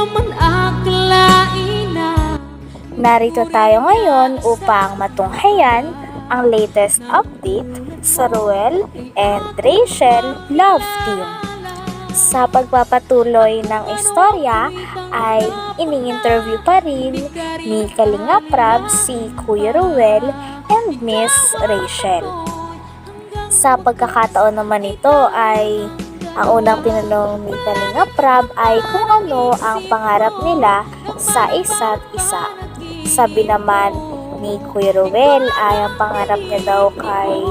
naman akalain na. Narito tayo ngayon upang matunghayan ang latest update sa Ruel and Rachel Love Team. Sa pagpapatuloy ng istorya ay ini-interview pa rin ni Kalinga Prab si Kuya Ruel and Miss Rachel. Sa pagkakataon naman ito ay ang unang tinanong ni Kalinga Prab ay kung ano ang pangarap nila sa isa't isa. Sabi naman ni Kuya Ruel ay ang pangarap niya daw kay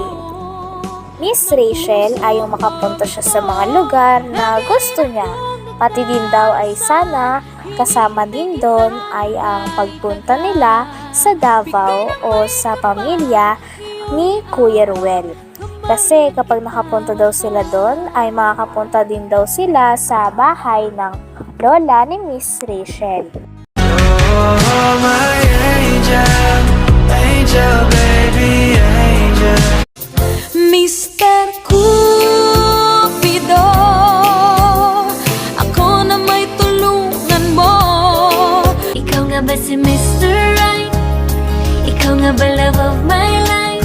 Miss Rachel ay yung makapunta siya sa mga lugar na gusto niya. Pati din daw ay sana kasama din doon ay ang pagpunta nila sa Davao o sa pamilya ni Kuya Ruel. Kasi kapag nakapunta daw sila doon ay makakapunta din daw sila sa bahay ng lola ni Miss Rachel. Oh, my angel, angel, baby, angel. Mr. Cupido, ako na may tulungan mo. Ikaw nga ba si Mr. Right? Ikaw nga ba love of my life?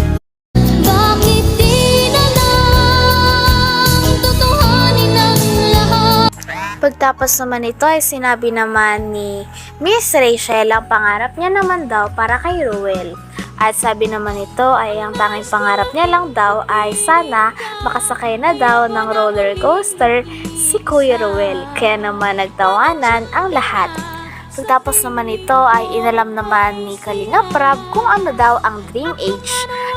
Bakit di na lang tutuhanin ang lahat? Pagtapos naman ito ay sinabi naman ni Miss Rachel ang pangarap niya naman daw para kay Ruel. At sabi naman ito ay ang tanging pangarap niya lang daw ay sana makasakay na daw ng roller coaster si Kuya Ruel. Kaya naman nagtawanan ang lahat. Pagtapos naman ito ay inalam naman ni Kalinga Prab kung ano daw ang dream age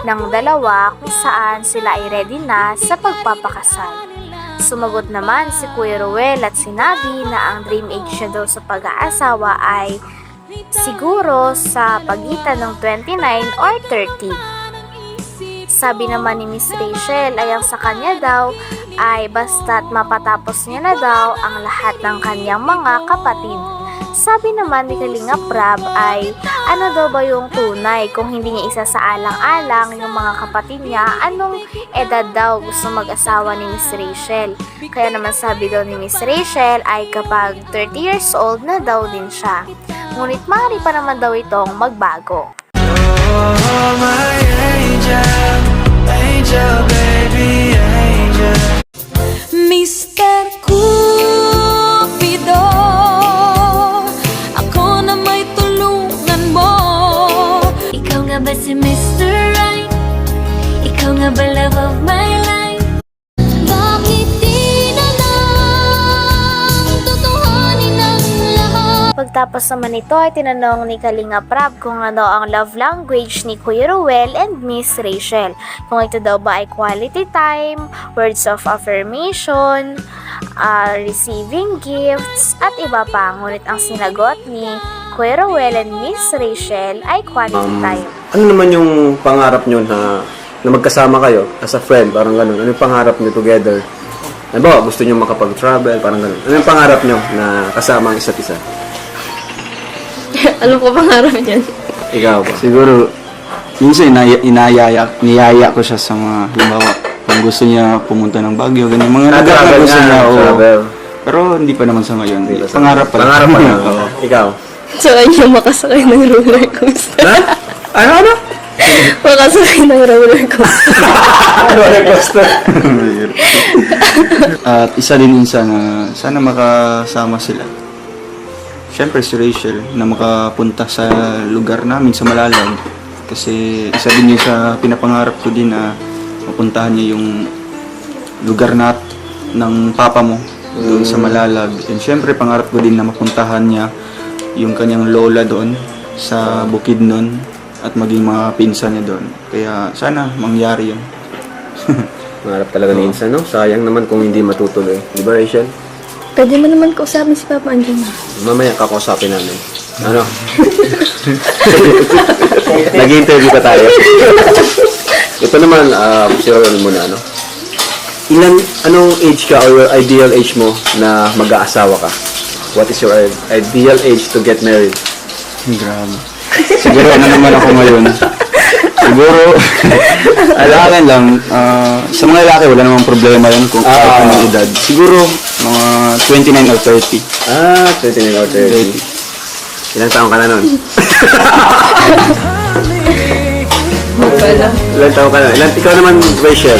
ng dalawa kung saan sila ay ready na sa pagpapakasal. Sumagot naman si Kuya Ruel at sinabi na ang dream age niya daw sa pag-aasawa ay siguro sa pagitan ng 29 or 30. Sabi naman ni Miss Rachel ay ang sa kanya daw ay basta't mapatapos niya na daw ang lahat ng kanyang mga kapatid. Sabi naman ni Kalinga Prab ay ano daw ba yung tunay kung hindi niya isa sa alang-alang yung mga kapatid niya, anong edad daw gusto mag-asawa ni Miss Rachel. Kaya naman sabi daw ni Miss Rachel ay kapag 30 years old na daw din siya. Ngunit maaari pa naman daw itong magbago. Oh, my angel, angel, baby, angel. Mr. Cupido, ako na may tulungan mo. Ikaw nga ba si Mr. Right? Ikaw nga ba love of my life? Bakit di na lang tutuhanin ang lahat? Pagtapos naman ito ay tinanong ni Kalinga Prab kung ano ang love language ni Kuya Ruel and Miss Rachel. Kung ito daw ba ay quality time, words of affirmation, receiving gifts, at iba pa. Ngunit ang sinagot ni Kuya Ruel and Miss Rachel ay quality time. Ano naman yung pangarap nyo na magkasama kayo as a friend, parang ganun? Ano yung pangarap nyo together? Ano ba, gusto nyo makapag-travel, parang ganun? Ano yung pangarap nyo na kasama ang isa't isa? Alam ko pangarap niyan. Ikaw ba? Siguro, minsan niyaya ko siya sa mga, halimbawa, kung gusto niya pumunta ng Baguio, ganyan, mga lugar na gusto niya, travel. pero hindi pa naman sa ngayon. Pangarap pa lang. Pangarap pa lang. Oo. Ikaw? So, niya makasakay ng roller coaster. Ha? Ano? Makasakay ng roller coaster. Roller coaster. At isa din insa na sana makasama sila. Siyempre si Rachel na makapunta sa lugar namin sa Malalag. Kasi isa din yun sa pinapangarap ko din na mapuntahan niya yung lugar ng papa mo doon sa Malalag. And siyempre pangarap ko din na mapuntahan niya yung kanyang lola doon sa Bukidnon at maging mga pinsan niya doon. Kaya sana mangyari yun. Pangarap talaga ni Insa, no? Sayang naman kung hindi matutuloy. Di ba, Rachel? Pwede mo naman kausapin si Papa andyan na. Mamaya kakausapin namin. Ano? Nag-interview ka tayo. Ito naman, si Roel muna, ano? Anong age ka or your ideal age mo na mag-aasawa ka? What is your ideal age to get married? Grabe. Siguro ano naman ako ngayon. Siguro, akin lang, sa mga lalaki wala namang problema yun kung kahit anong edad. Siguro, mga 29 or 30. 29 or 30. Ilang taong ka na nun? Wala. Ilang taong ka na? Ikaw naman, Rachel.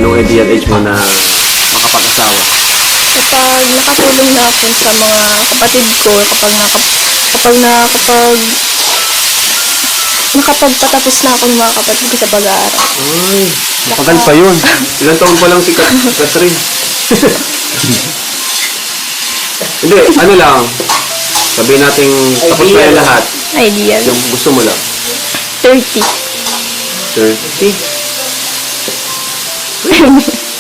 Anong ideal age mo na makapag-asawa? Kapag nakatulong na ako sa mga kapatid ko, kapag nakapagpatapos na ako ng mga kapatid ko sa pag-aaral. Ay, matagal pa yun. Ilang taon pa lang si Catherine. Hindi, ano lang. Sabihin natin, tapos na yung lahat. Ideal. Yung gusto mo lang. 30. 30.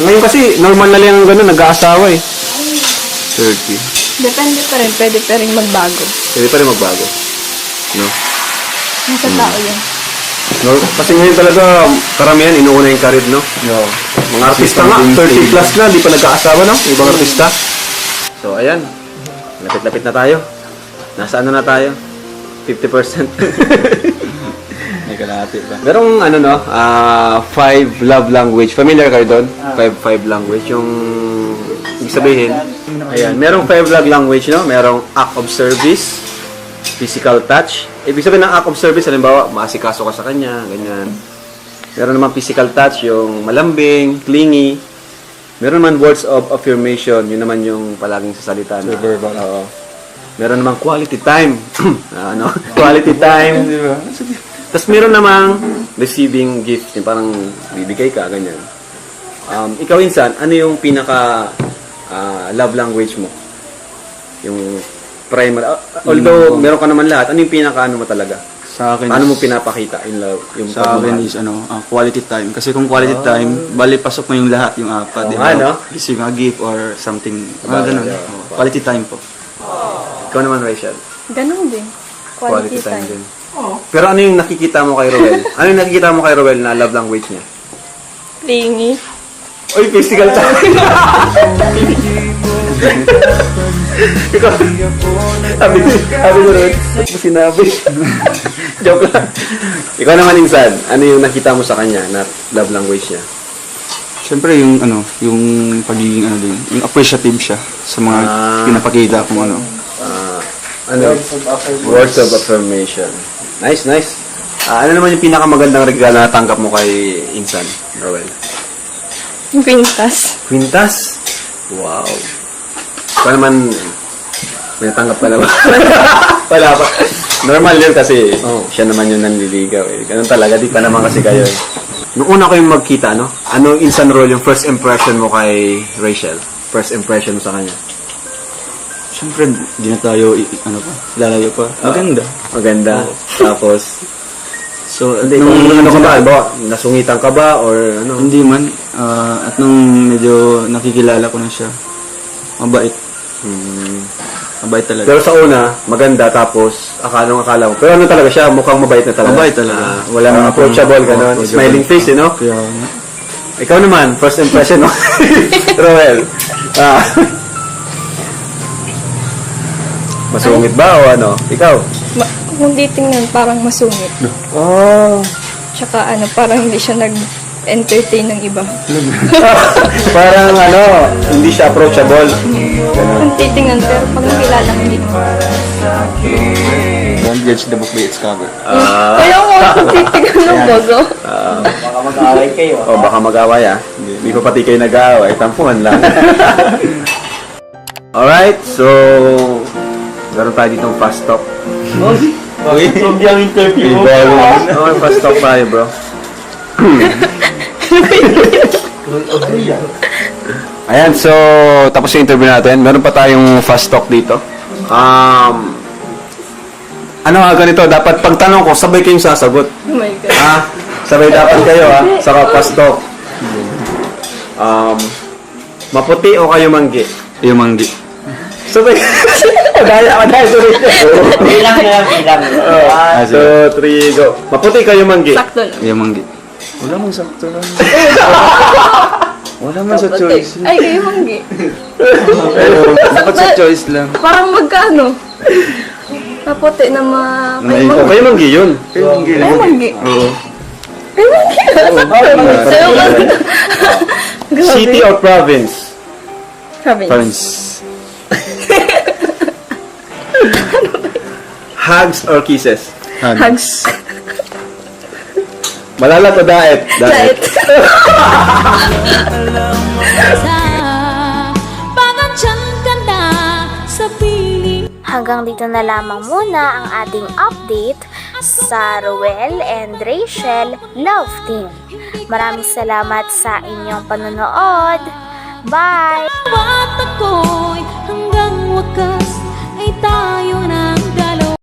Ngayon kasi, normal na lang gano'n, nag-aasawa eh. 30. Depende pa rin. Pwede pa rin magbago. Pwede pa rin magbago. No? Nasa tao yan. No? Kasi ngayon talaga, karamihan, inuuna yung karir, no? Yeah. Mga artista nga, 30 plus na, di pa nag-aasawa, no? Yung ibang artista. So, ayan. Lapit-lapit na tayo. Nasa ano na tayo? 50%. May kalahati pa. Merong ano no, 5 love language. Familiar kayo doon? 5 language. Yung ibig sabihin, ayan, merong 5 love language, no? Merong act of service, physical touch. Ibig sabihin ng act of service, halimbawa, maasikaso ka sa kanya, ganyan. Meron naman physical touch, yung malambing, clingy. Meron naman words of affirmation, yun naman yung palaging sasalita na. Verbal. Oo. Meron naman quality time. Ano? Quality time. Di ba? Tapos meron namang receiving gift, yung parang bibigay ka, ganyan. Ikaw, Insan, ano yung pinaka love language mo? Yung primary. Although meron ka naman lahat, ano yung pinaka ano mo talaga? Sa akin, Paano mo pinapakita in love? Yung sa akin pagmamahal? is quality time. Kasi kung quality time, bali pasok mo yung lahat, yung apat. di ba? ano? Receiving a gift or something. Bagay, Ganun. yeah. Quality time po. Ikaw naman, Rachel. Ganun din. Quality time. din. Pero ano yung nakikita mo kay Roel? Ano yung nakikita mo kay Roel na love language niya? Clingy. Oy, physical time. Ikaw, sabi mo rin, ba't mo sinabi? Joke lang. Ikaw naman, Insan, ano yung nakita mo sa kanya na love language niya? Siyempre yung yung pagiging din, yung appreciative siya sa mga pinapakita kung ano. Words of affirmation. Nice, nice. Ano naman yung pinakamagandang regalo na natanggap mo kay Insan, Roel? Yung quintas. Quintas? Wow. Ikaw naman, may natanggap ka na ba? Wala pa. Normal yun kasi siya naman yung nanliligaw eh. Ganun talaga, di pa naman kasi kayo eh. Nung una kayong magkita, no? Ano Insan Roel yung first impression mo kay Rachel? First impression mo sa kanya? Siyempre, di na tayo, lalayo pa. Maganda. Maganda. Tapos, So, at nung nung, ano ka ba? Ba? Nasungitan ka ba? Or ano? hindi man, at nung medyo nakikilala ko na siya, mabait. Mabait talaga. Pero sa una, maganda. Tapos, akala mo. Pero ano talaga siya? Mukhang mabait na talaga. Mabait talaga. Wala nang approachable, gano'n. approachable. Smiling face, no? Kaya, Ikaw naman, first impression mo. Roel. Masungit ba o ano? Ikaw? Kung titingnan, parang masungit. Oh. Tsaka parang hindi siya nag-entertain ng iba. Parang ano, hindi siya approachable. Kung titingnan, pero pag nakilala, hindi. don't judge the book by its cover. Kaya ko kung titingnan ng bago. O baka mag-away Hindi pa pati kayo nag-aaway. Tampuhan lang. Alright, so meron tayo ditong fast talk. Hindi ang interview mo. Okay, fast talk tayo, bro. Ayan, so tapos yung interview natin. Meron pa tayong fast talk dito. Ano ganito, dapat pagtanong ko, sabay kayong sasagot. Oh my God. Sabay dapat kayo sa fast talk. Maputi o kayo manggi? Yung manggi. Sabay. Madaya, sorry. Bilang. 1, 2, 3, go. Maputi kayo manggi. Sakto lang. Yung manggi. Wala mang sakto lang. Wala man sa choice. Ay, kayo manggi. Dapat sa choice lang. Parang magkano? Kapote na kayo O kayo manggi yun. Kayo manggi. Oo. Kayo manggi. Sayo ka. City or province? Province. Hugs or kisses? Hugs. Malalat o daet? Daet. Sa pangansyang ka na sa piling. Hanggang dito na lamang muna ang ating update sa Ruel and Rachel Love Team. Maraming salamat sa inyong panonood. Bye! At ako'y hanggang wakas ay tayo ng